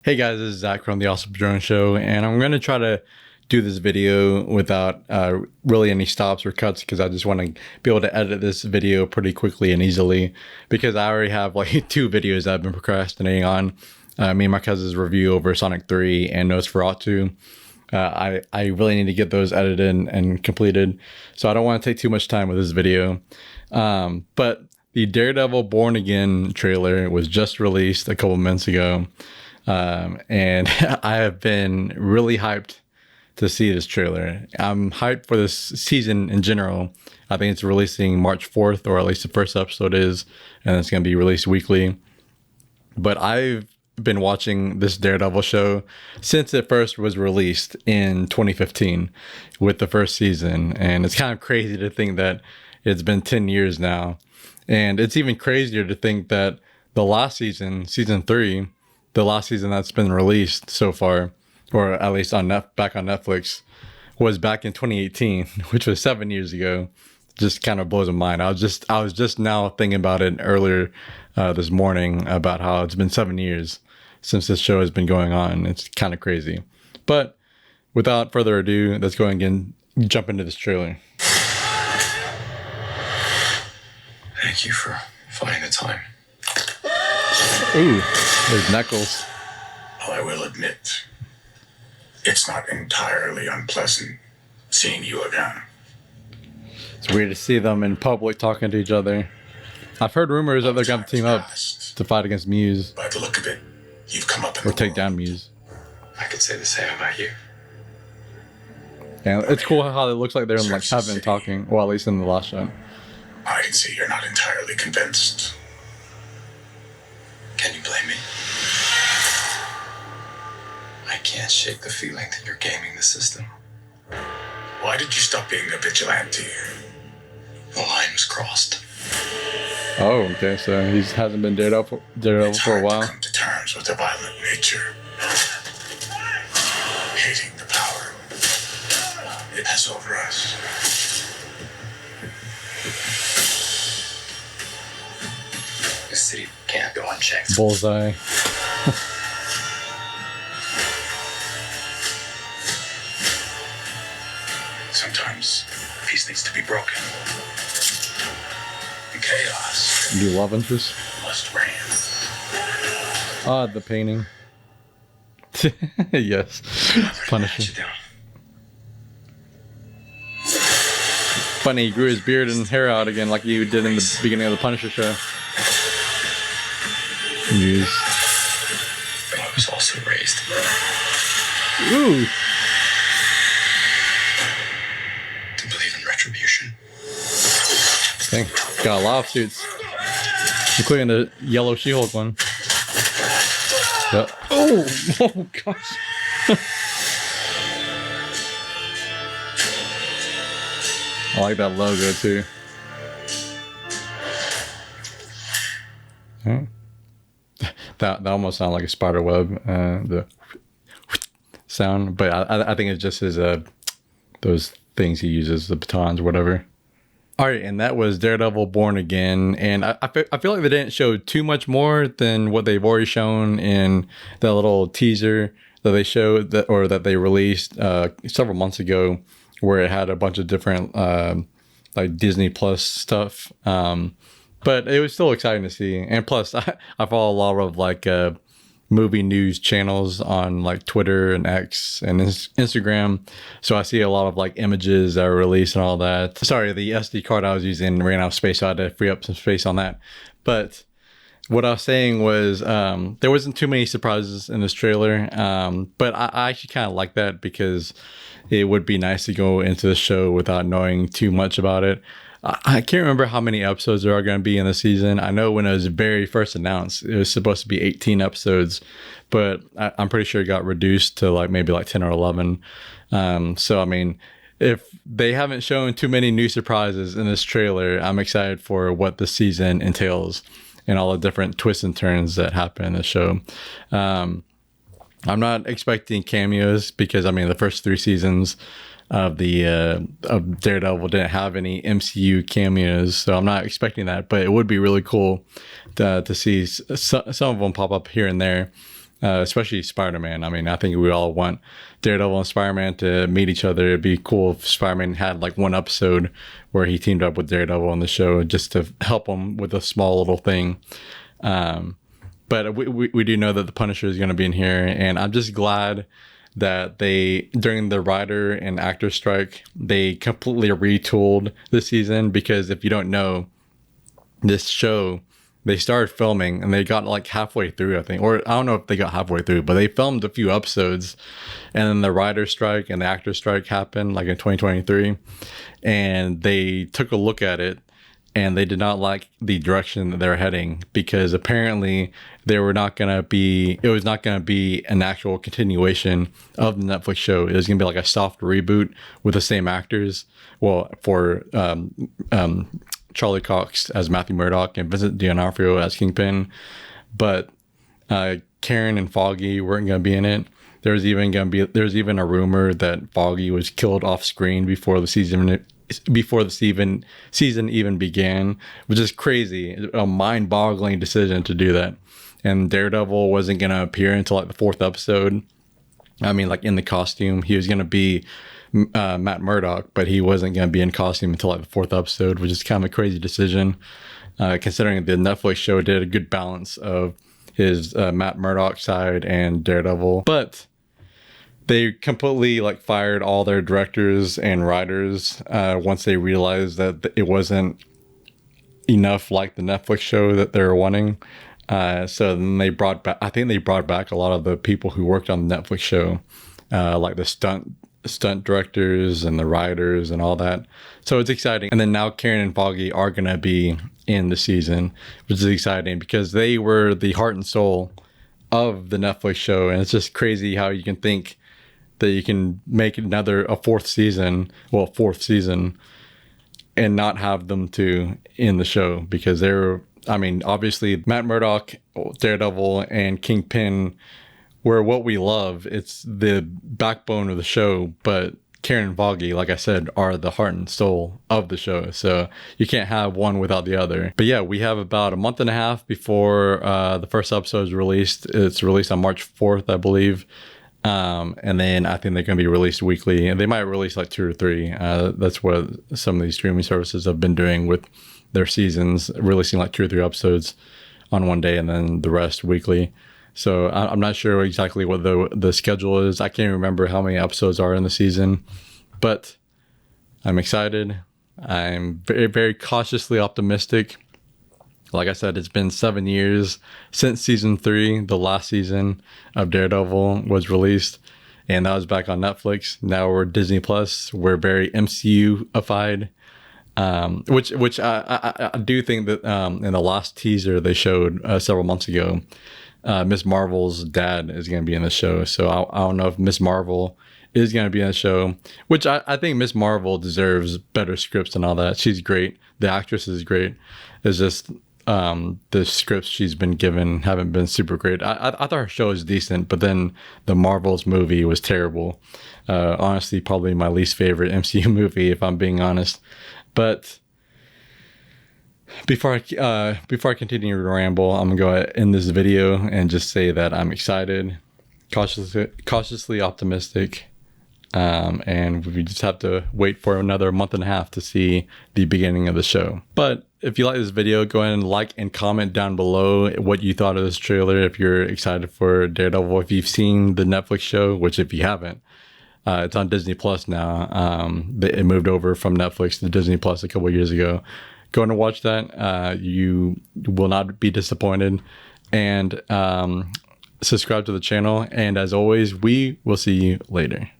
Hey guys, this is Zach from the Awesome Drone Show, and I'm going to try to do this video without really any stops or cuts because I just want to be able to edit this video pretty quickly and easily because I already have like two videos that I've been procrastinating on. Me and my cousin's review over Sonic 3 and Nosferatu. I really need to get those edited and completed, so I don't want to take too much time with this video. But the Daredevil Born Again trailer was just released a couple months ago. And I have been really hyped to see this trailer. I'm hyped for this season in general. I think it's releasing March 4th, or at least the first episode is, and it's going to be released weekly. But I've been watching this Daredevil show since it first was released in 2015 with the first season. And it's kind of crazy to think that it's been 10 years now. And it's even crazier to think that the last season, season 3, the last season that's been released so far, or at least back on Netflix, was back in 2018, which was 7 years ago. Just kind of blows my mind. I was just now thinking about it earlier this morning about how it's been 7 years since this show has been going on. It's kind of crazy. But without further ado, let's go and jump into this trailer. Thank you for finding the time. Ooh, there's Knuckles. I will admit, it's not entirely unpleasant seeing you again. It's weird to see them in public talking to each other. I've heard rumors that they're going to team up to fight against Muse. By the look of it, you've come up in or take down Muse. I could say the same about you. And it's cool how it looks like they're in like heaven talking. Well, at least in the last shot. I can see you're not entirely convinced. Can you blame me? I can't shake the feeling that you're gaming the system. Why did you stop being a vigilante? The line was crossed. Oh, okay. So he hasn't been Daredevil for a while. To come to terms with a violent nature. Hating the power it has over us. This city can't go unchecked. Bullseye. Sometimes peace needs to be broken. And chaos. New love interest. Must reign. Ah, the painting. Yes. Punisher. Funny, he grew his beard and hair out again like you did in the beginning of the Punisher show. Muse. But I was also raised. Ooh. To believe in retribution. Dang, got a lot of suits, including the yellow She-Hulk one. Yep. Oh gosh. I like that logo too. Oh. That almost sounded like a spider web, the sound, but I think it's just his those things he uses, the batons or whatever. All right, and that was Daredevil Born Again, and I feel like they didn't show too much more than what they've already shown in the little teaser that they showed that they released several months ago, where it had a bunch of different like Disney Plus stuff. But it was still exciting to see. And plus, I follow a lot of like movie news channels on like Twitter and X and Instagram. So I see a lot of like images that are released and all that. Sorry, the SD card I was using ran out of space, so I had to free up some space on that. But what I was saying was there wasn't too many surprises in this trailer. But I actually kind of like that because it would be nice to go into the show without knowing too much about it. I can't remember how many episodes there are going to be in the season. I know when it was very first announced, it was supposed to be 18 episodes, but I'm pretty sure it got reduced to like maybe like 10 or 11. So, I mean, if they haven't shown too many new surprises in this trailer, I'm excited for what the season entails and all the different twists and turns that happen in the show. I'm not expecting cameos because, I mean, the first 3 seasons of Daredevil didn't have any MCU cameos, so I'm not expecting that. But it would be really cool to see some of them pop up here and there. especially Spider-Man. I mean, I think we all want Daredevil and Spider-Man to meet each other. It'd be cool if Spider-Man had like one episode where he teamed up with Daredevil on the show just to help him with a small little thing. But we do know that the Punisher is going to be in here, and I'm just glad that they, during the writer and actor strike, they completely retooled the season, because if you don't know, this show, they started filming and they got like halfway through, I think, or I don't know if they got halfway through, but they filmed a few episodes, and then the writer strike and the actor strike happened like in 2023, and they took a look at it, and they did not like the direction that they're heading, because apparently it was not going to be an actual continuation of the Netflix show. It was going to be like a soft reboot with the same actors. Well, for Charlie Cox as Matthew Murdock and Vincent D'Onofrio as Kingpin, but Karen and Foggy weren't going to be in it. There's even a rumor that Foggy was killed off screen before the season even began, which is crazy, a mind-boggling decision to do that. And Daredevil wasn't going to appear until like the 4th episode. I mean, like in the costume, he was going to be Matt Murdock, but he wasn't going to be in costume until like the 4th episode, which is kind of a crazy decision, considering the Netflix show did a good balance of his Matt Murdock side and Daredevil. But they completely like fired all their directors and writers once they realized that it wasn't enough like the Netflix show that they were wanting. So then they brought back a lot of the people who worked on the Netflix show, like the stunt directors and the writers and all that. So it's exciting. And then now Karen and Foggy are going to be in the season, which is exciting because they were the heart and soul of the Netflix show. And it's just crazy how you can think that you can make a fourth season and not have them two in the show, because obviously Matt Murdock, Daredevil, and Kingpin were what we love. It's the backbone of the show, but Karen and Foggy, like I said, are the heart and soul of the show. So you can't have one without the other. But yeah, we have about a month and a half before the first episode is released. It's released on March 4th, I believe. And then I think they're going to be released weekly, and they might release like 2 or 3. That's what some of these streaming services have been doing with their seasons, releasing like 2 or 3 episodes on one day and then the rest weekly. So I'm not sure exactly what the schedule is. I can't remember how many episodes are in the season, but I'm excited. I'm very, very cautiously optimistic. Like I said, it's been 7 years since season 3, the last season of Daredevil, was released, and that was back on Netflix. Now we're Disney Plus. We're very MCU-ified, which I do think that in the last teaser they showed several months ago, Miss Marvel's dad is going to be in the show. So I don't know if Miss Marvel is going to be in the show, which I think Miss Marvel deserves better scripts and all that. She's great. The actress is great. It's just the scripts she's been given haven't been super great. I thought her show was decent, but then the Marvel's movie was terrible. Honestly, probably my least favorite MCU movie, if I'm being honest. But before I continue to ramble, I'm gonna go ahead and end this video and just say that I'm excited, cautiously optimistic, and we just have to wait for another month and a half to see the beginning of the show. But if you like this video, go ahead and like and comment down below what you thought of this trailer. If you're excited for Daredevil, if you've seen the Netflix show, which if you haven't, it's on Disney Plus now. It moved over from Netflix to Disney Plus a couple of years ago. Go and watch that. You will not be disappointed. And subscribe to the channel. And as always, we will see you later.